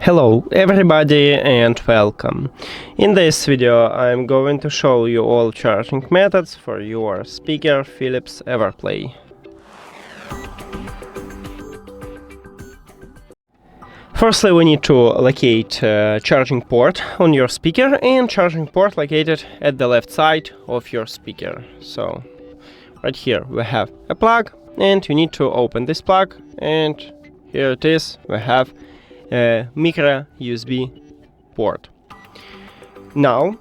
Hello everybody and welcome. In this video I'm going to show you all charging methods for your speaker Philips EverPlay. Firstly, we need to locate charging port on your speaker and charging port located at the left side of your speaker. So right here we have a plug and you need to open this plug, and here it is, we have a micro USB port. Now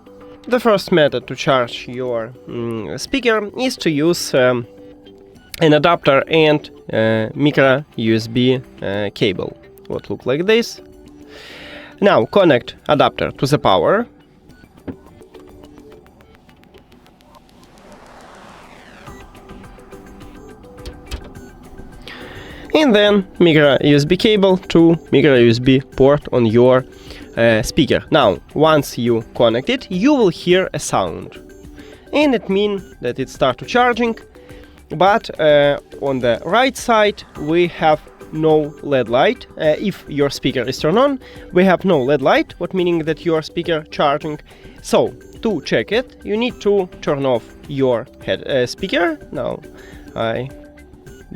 the first method to charge your speaker is to use an adapter and micro USB cable. What look like this. Now connect adapter to the power. And then micro USB cable to micro USB port on your speaker. Now, once you connect it, you will hear a sound, and it means that it starts charging. But on the right side, we have no LED light. If your speaker is turned on, we have no LED light, what meaning that your speaker charging. So to check it, you need to turn off your speaker. Now I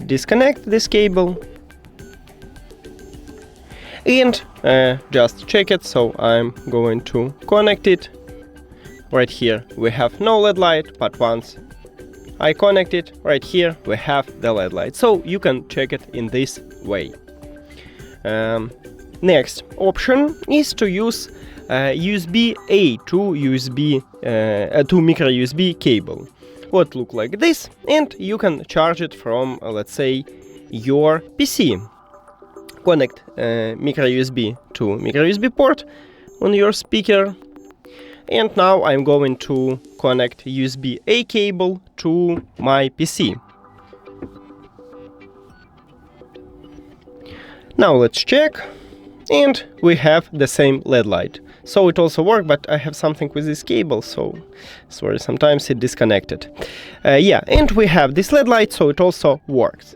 disconnect this cable and just check it. So I'm going to connect it. Right here we have no LED light, but once I connect it, right here we have the LED light. So you can check it in this way. Next option is to use USB-A to micro USB cable. What look like this, and you can charge it from let's say your PC. Connect micro USB to micro USB port on your speaker, and now I'm going to connect USB-A cable to my PC. Now let's check, and we have the same LED light. So it also works, but I have something with this cable, so sorry, sometimes it disconnected. Yeah, and we have this LED light, so it also works.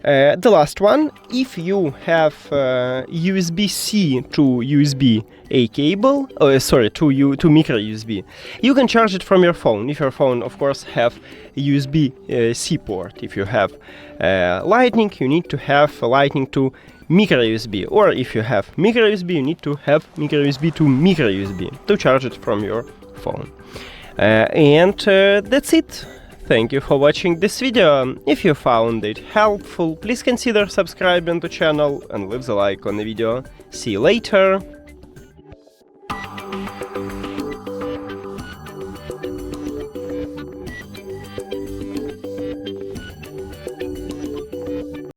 The last one, if you have USB-C to USB-A cable, to micro USB, you can charge it from your phone. If your phone, of course, have USB-C port. If you have Lightning, you need to have Lightning to micro USB, or if you have micro USB, you need to have micro USB to micro USB to charge it from your phone. And that's it. Thank you for watching this video. If you found it helpful, please consider subscribing to the channel and leave the like on the video. See you later.